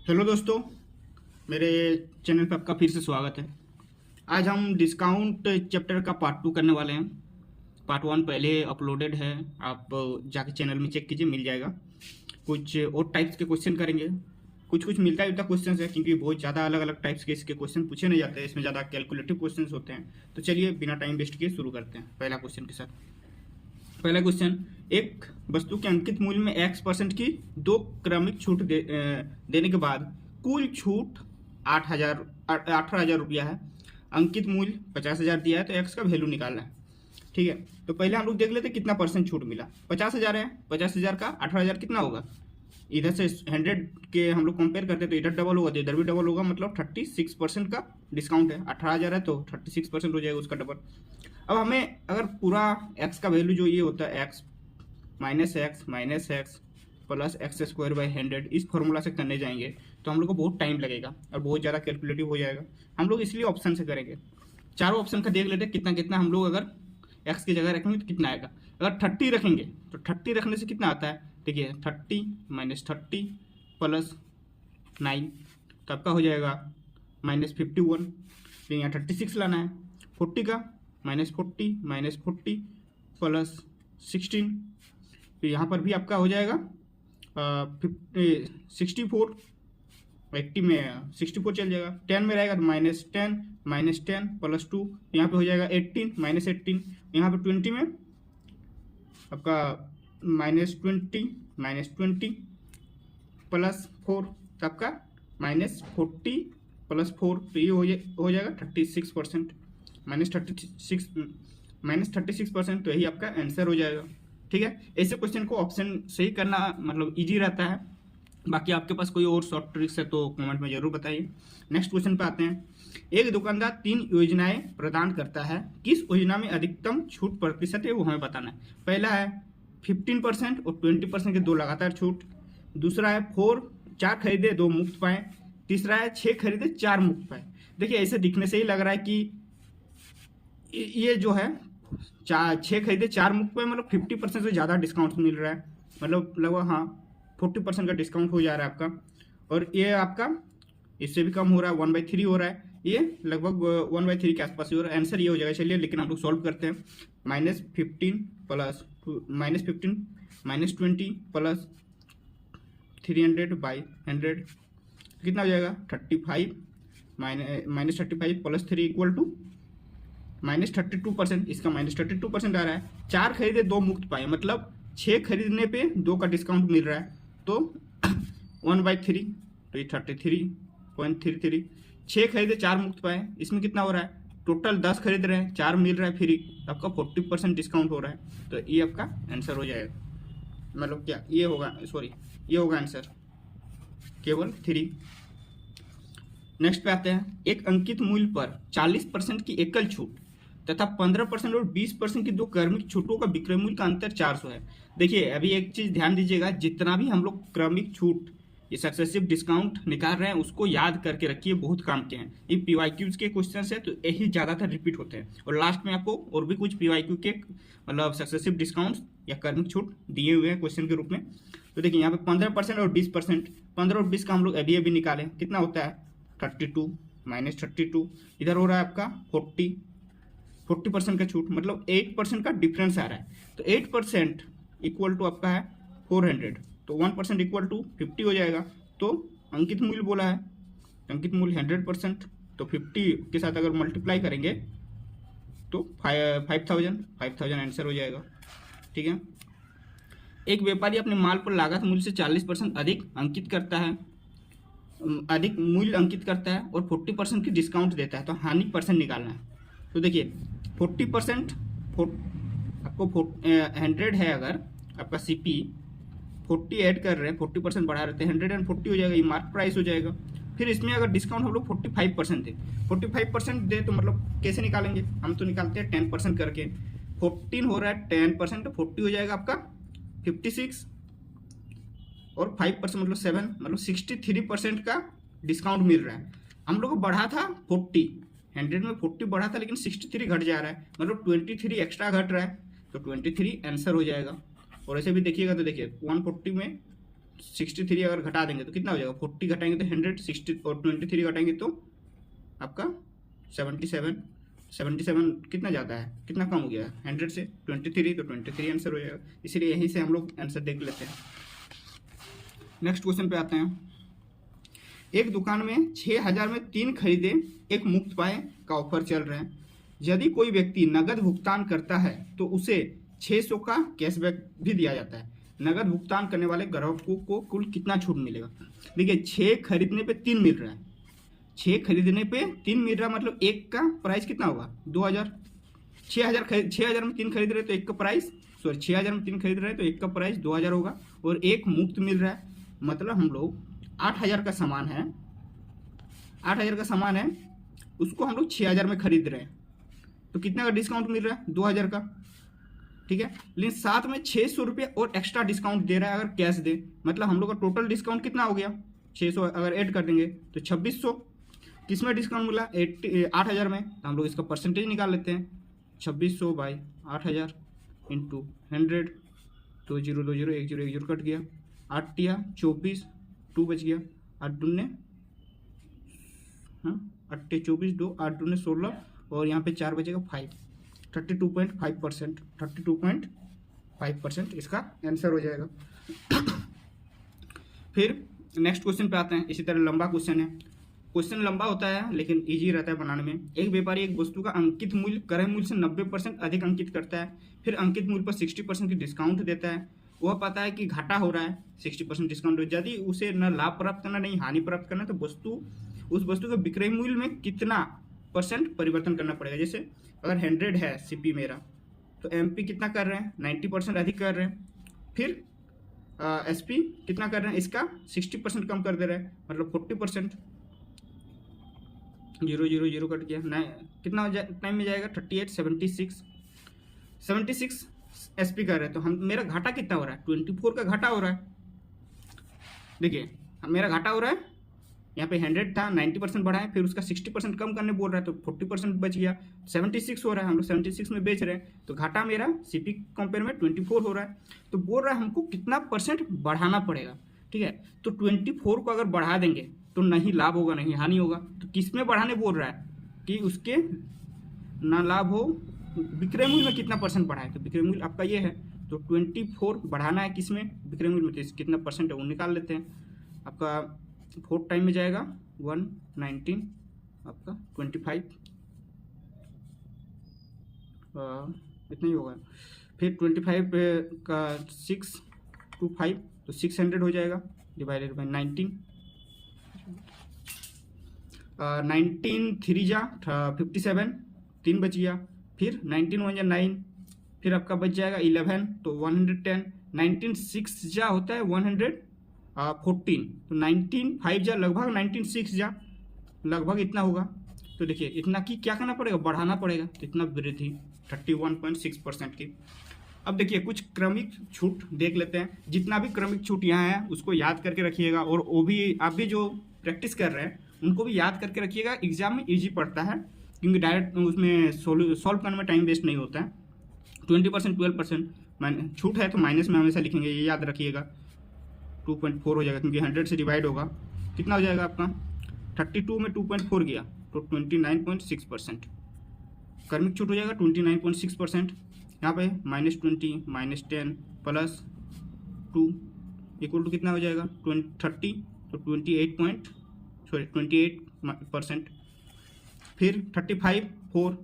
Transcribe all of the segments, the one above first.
Hello दोस्तों, मेरे channel पर आपका फिर से स्वागत है। आज हम डिस्काउंट चैप्टर का पार्ट 2 करने वाले हैं। पार्ट 1 पहले अपलोडेड है, आप जाके चैनल में चेक कीजिए, मिल जाएगा। कुछ और टाइप्स के क्वेश्चन करेंगे, कुछ कुछ मिलता जुलता क्वेश्चन है, क्योंकि बहुत ज़्यादा अलग अलग टाइप्स के इसके क्वेश्चन पूछे नहीं जाते हैं। इसमें ज़्यादा कैलकुलेटिव क्वेश्चन होते हैं। तो चलिए बिना टाइम वेस्ट किए शुरू करते हैं पहला क्वेश्चन के साथ। पहला क्वेश्चन, एक वस्तु के अंकित मूल्य में x% की दो क्रमिक छूट देने के बाद कुल छूट 18,000 रुपया है। अंकित मूल्य 50,000 दिया है, तो x का वैल्यू निकालना है। ठीक है, तो पहले हम लोग देख लेते कितना परसेंट छूट मिला। 50,000 है, 50,000 का 18,000 कितना होगा। इधर से 100 के हम लोग कंपेयर करते हैं, तो इधर डबल होगा तो इधर भी डबल होगा, मतलब 36% का डिस्काउंट है। 18,000 है तो 36% हो जाएगा उसका डबल। अब हमें अगर पूरा x का वैल्यू जो ये होता है x minus x plus x square by 100 इस फॉर्मूला से करने जाएंगे तो हम लोग को बहुत टाइम लगेगा और बहुत ज़्यादा कैलकुलेटिव हो जाएगा। हम लोग इसलिए ऑप्शन से करेंगे। चारों ऑप्शन का देख लेते हैं कितना कितना हम लोग अगर x की जगह रखेंगे तो कितना आएगा। अगर 30 रखेंगे तो 30 रखने से कितना आता है, देखिए 30 माइनस 30 प्लस 9 तो आपका हो जाएगा -51। फिर यहाँ 36 लाना है, 40 का -40 प्लस 16। फिर यहाँ पर भी आपका हो जाएगा 64, 80 में 64 चल जाएगा। 10 में रहेगा तो -10 प्लस 2, यहाँ पे हो जाएगा 18 -18। यहाँ पे 20 में आपका -20 प्लस 4 तो आपका -40 प्लस 4, तो ये हो जाएगा 36%। -36%, तो यही आपका आंसर हो जाएगा। ठीक है, ऐसे क्वेश्चन को ऑप्शन से ही करना मतलब इजी रहता है। बाकी आपके पास कोई और शॉर्ट ट्रिक्स है तो कमेंट में जरूर बताइए। नेक्स्ट क्वेश्चन पे आते हैं। एक दुकानदार 3 योजनाएं प्रदान करता है, किस योजना में अधिकतम छूट प्रतिशत है वो हमें बताना है। पहला है 15% और 20% के दो लगातार छूट। दूसरा है 4 खरीदे 2 मुफ्त पाए। तीसरा है 6 खरीदे 4 मुफ्त पाए। देखिए ऐसे दिखने से ही लग रहा है कि ये जो है 6 खरीदे 4 मुफ्त पे, मतलब 50% से ज़्यादा डिस्काउंट मिल रहा है। मतलब लगभग हाँ 40% का डिस्काउंट हो जा रहा है आपका। और ये आपका इससे भी कम हो रहा है, 1/3 हो रहा है। ये लगभग 1/3 के आसपास ही हो रहा है। आंसर ये हो जाएगा। चलिए लेकिन हम लोग सॉल्व करते हैं। -15 प्लस -15 -20 प्लस 300/100 कितना हो जाएगा 35 -35 प्लस 3 इक्वल टू -32%। इसका -32% आ रहा है। 4 खरीदे 2 मुफ्त पाए, मतलब 6 खरीदने पे 2 का डिस्काउंट मिल रहा है, तो 1/3 तो ये 33.33। 6 खरीदे 4 मुफ्त पाए, इसमें कितना हो रहा है, टोटल 10 खरीद रहे हैं 4 मिल रहा है फ्री, आपका 40% डिस्काउंट हो रहा है। तो ये आपका आंसर हो जाएगा। मतलब क्या ये होगा, सॉरी ये होगा आंसर केवल 3। नेक्स्ट पे आते हैं। एक अंकित मूल्य पर 40% की एकल छूट तथा 15% और 20% की दो क्रमिक छूटों का विक्रय मूल्य का अंतर 400 है। देखिए अभी एक चीज ध्यान दीजिएगा, जितना भी हम लोग क्रमिक छूट ये सक्सेसिव डिस्काउंट निकाल रहे हैं उसको याद करके रखिए, बहुत काम के हैं। ये पीवाईक्यूज के क्वेश्चन है तो यही ज्यादातर रिपीट होते हैं, और लास्ट में आपको और भी कुछ पीवाईक्यू के मतलब सक्सेसिव डिस्काउंट या क्रमिक छूट दिए हुए हैं क्वेश्चन के रूप में। तो देखिए यहाँ पे 15% और 20%, 15 और 20 का हम लोग अभी निकालें कितना होता है 32 -32। इधर हो रहा है आपका 40% का छूट, मतलब 8% का डिफरेंस आ रहा है। तो 8% इक्वल टू आपका है 400, तो 1% इक्वल टू 50 हो जाएगा। तो अंकित मूल्य बोला है, अंकित मूल्य 100%, तो 50 के साथ अगर मल्टीप्लाई करेंगे तो 5000 आंसर हो जाएगा। ठीक है, एक व्यापारी अपने माल पर लागत मूल्य से 40% अधिक मूल्य अंकित करता है और 40% की डिस्काउंट देता है, तो हानि परसेंट निकालना है। तो देखिए 40% आपको 100 है, अगर आपका CP 40 ऐड कर रहे हैं, 40% बढ़ा रहे थे, 140 हो जाएगा, ये मार्क प्राइस हो जाएगा। फिर इसमें अगर डिस्काउंट हम लोग 45% दे, 45% दे तो मतलब कैसे निकालेंगे, हम तो निकालते हैं 10% करके। 14 हो रहा है 10%, तो 40 हो जाएगा आपका 56 और 5% मतलब 7, मतलब 63% का डिस्काउंट मिल रहा है। हम लोग को बढ़ा था 40, 100 में 40 बढ़ा था, लेकिन 63 घट जा रहा है, मतलब 23 एक्स्ट्रा घट रहा है, तो 23 आंसर हो जाएगा। और ऐसे भी देखिएगा तो देखिए 140 में 63 अगर घटा देंगे तो कितना हो जाएगा, 40 घटाएंगे तो 100, 60 और 23 घटाएंगे तो आपका 77। 77 कितना ज़्यादा है, कितना कम हो गया है 100 से 23, तो 23 आंसर हो जाएगा। इसलिए यहीं से हम लोग आंसर देख लेते हैं। नेक्स्ट क्वेश्चन पे आते हैं। एक दुकान में 6000 में 3 खरीदे 1 मुफ्त पाए का ऑफर चल रहा है। यदि कोई व्यक्ति नगद भुगतान करता है तो उसे 600 का कैशबैक भी दिया जाता है। नगद भुगतान करने वाले ग्राहकों को कुल कितना छूट मिलेगा। देखिए 6 खरीदने पे 3 मिल रहा है, 6 खरीदने पे 3 मिल रहा है, मतलब एक का प्राइस कितना होगा 2000। 6000 में 3 खरीद रहे तो एक का प्राइस 6000 में 3 खरीद रहे तो एक का प्राइस 2000 होगा और एक मुफ्त मिल रहा है। मतलब हम लोग 8000 का सामान है, 8000 का सामान है, उसको हम लोग 6000 में खरीद रहे हैं तो कितना का डिस्काउंट मिल रहा है 2000 का, ठीक है। लेकिन साथ में 600 रुपये और एक्स्ट्रा डिस्काउंट दे रहा है अगर कैश दे। मतलब हम लोग का टोटल डिस्काउंट कितना हो गया 600 अगर ऐड कर देंगे तो 2600। किस में डिस्काउंट मिला 8000 में, तो हम लोग इसका परसेंटेज निकाल लेते हैं। 2600 बाई 8000 इंटू 100, 20 20 10 10 कट गया, 8 या 24, 2 बच गया, 8 दूने 8 24 2 8 दूने 16 और यहाँ पे 4 बचेगा 5, 32.5%, 32.5% इसका आंसर हो जाएगा। फिर नेक्स्ट क्वेश्चन पे आते हैं। इसी तरह लंबा क्वेश्चन है, क्वेश्चन लंबा होता है लेकिन इजी रहता है बनाने में। एक व्यापारी एक वस्तु का अंकित मूल्य क्रय मूल्य से 90% अधिक अंकित करता है, फिर अंकित मूल्य पर 60% की डिस्काउंट देता है। वह पता है कि घाटा हो रहा है, 60% डिस्काउंट, यदि उसे न लाभ प्राप्त करना नहीं हानि प्राप्त करना तो उस वस्तु के विक्रय मूल्य में कितना % परिवर्तन करना पड़ेगा। जैसे अगर 100 है सीपी मेरा तो एमपी कितना कर रहे हैं 90% अधिक कर रहे हैं, फिर एसपी कितना कर रहे हैं इसका 60% कम कर दे रहे हैं, मतलब 40%। 0 0 0 कट गया, कितना टाइम में जाएगा 38 76 एसपी कर रहे हैं तो हम मेरा घाटा कितना हो रहा है 24 का घाटा हो रहा है। देखिए मेरा घाटा हो रहा है, यहाँ पे 100 था 90% बढ़ा है, फिर उसका 60% कम करने बोल रहा है तो 40% बच गया, 76 हो रहा है, हम लोग 76 में बेच रहे हैं तो घाटा मेरा सीपी कंपेयर में 24 हो रहा है। तो बोल रहा है हमको कितना % बढ़ाना पड़ेगा, ठीक है। तो 24 को अगर बढ़ा देंगे तो नहीं लाभ होगा नहीं हानि होगा। तो किस में बढ़ाने बोल रहा है कि उसके ना लाभ हो, विक्रय मूल्य में कितना % बढ़ाए, तो विक्रय मूल्य आपका ये है तो 24 बढ़ाना है किस में विक्रय मूल्य में, तो कितना % है वो निकाल लेते हैं। आपका 4 टाइम में जाएगा 119 आपका 25 इतना ही होगा, फिर 25 का 6 to 5 तो 600 हो जाएगा डिवाइडेड बाई 19, 19 3 जा 57 3 बच गया, फिर 19 1 जा 9, फिर आपका बच जाएगा 11 तो 110, 19 6 जा होता है 114 तो 19 5 जा लगभग 19 6 जा लगभग इतना होगा। तो देखिए इतना की क्या करना पड़ेगा बढ़ाना पड़ेगा, तो इतना वृद्धि 31.6% की। अब देखिए कुछ क्रमिक छूट देख लेते हैं। जितना भी क्रमिक छूट यहाँ है उसको याद करके रखिएगा और वो भी आप भी जो प्रैक्टिस कर रहे हैं उनको भी याद करके रखिएगा। एग्जाम में इजी पड़ता है क्योंकि डायरेक्ट उसमें सॉल्व करने में टाइम वेस्ट नहीं होता है। 20% 12% छूट है तो माइनस में हमेशा लिखेंगे, ये याद रखिएगा। 2.4 हो जाएगा क्योंकि 100 से डिवाइड होगा, कितना हो जाएगा आपका 32 में 2.4 गया तो 29.6%। क्रमिक छूट हो जाएगा 29.6%। यहाँ पे -20 -10 प्लस 2 इक्वल टू कितना हो जाएगा 30 तो 28%। फिर 35 4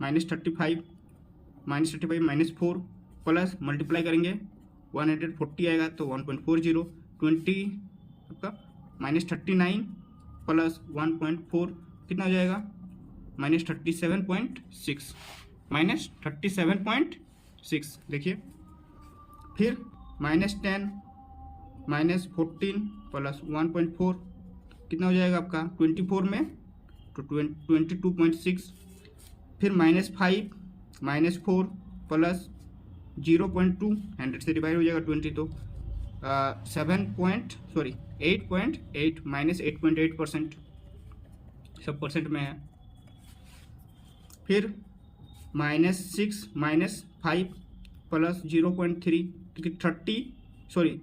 -35 -4 प्लस मल्टीप्लाई करेंगे 140 आएगा तो 1.40, 20 आपका -39 प्लस 1.4 कितना हो जाएगा -37.6 -37.6। देखिए फिर -10 -14 प्लस 1.4 कितना हो जाएगा आपका 24 में तो 22.6, फिर -5 -4 प्लस 0.2 100 से डिवाइड हो जाएगा 20 तो 8.8 -8.8% सब परसेंट में है। फिर -6 -5 प्लस 0.3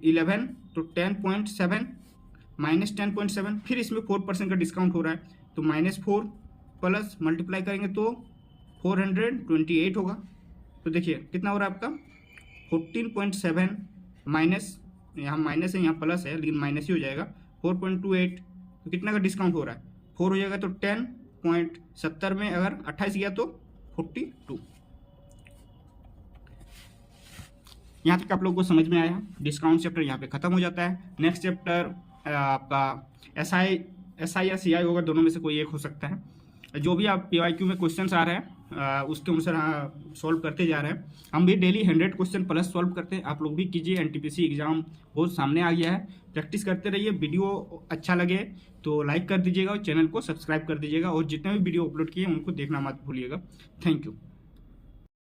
11 तो 10.7 माइनस 10.7, फिर इसमें 4% का डिस्काउंट हो रहा है, तो -4 प्लस मल्टीप्लाई करेंगे तो 428 होगा। तो देखिए कितना हो रहा है आपका 14.7 माइनस, यहाँ माइनस है यहाँ प्लस है लेकिन माइनस ही हो जाएगा, 4.28। तो कितना का डिस्काउंट हो रहा है, 4 हो जाएगा, तो 10.70 में अगर 28 गया तो 42। यहाँ तक आप लोगों को समझ में आया। डिस्काउंट चैप्टर यहाँ पे खत्म हो जाता है। नेक्स्ट चैप्टर आपका एसआई या सीआई होगा, दोनों में से कोई एक हो सकता है। जो भी आप पीवाईक्यू में क्वेश्चंस आ रहे हैं उसके अनुसार सॉल्व करते जा रहे हैं। हम भी डेली 100 क्वेश्चन प्लस सॉल्व करते हैं, आप लोग भी कीजिए। एनटीपीसी एग्जाम बहुत सामने आ गया है, प्रैक्टिस करते रहिए। वीडियो अच्छा लगे तो लाइक कर दीजिएगा और चैनल को सब्सक्राइब कर दीजिएगा, और जितने भी वीडियो अपलोड किए उनको देखना मत भूलिएगा। Thank you.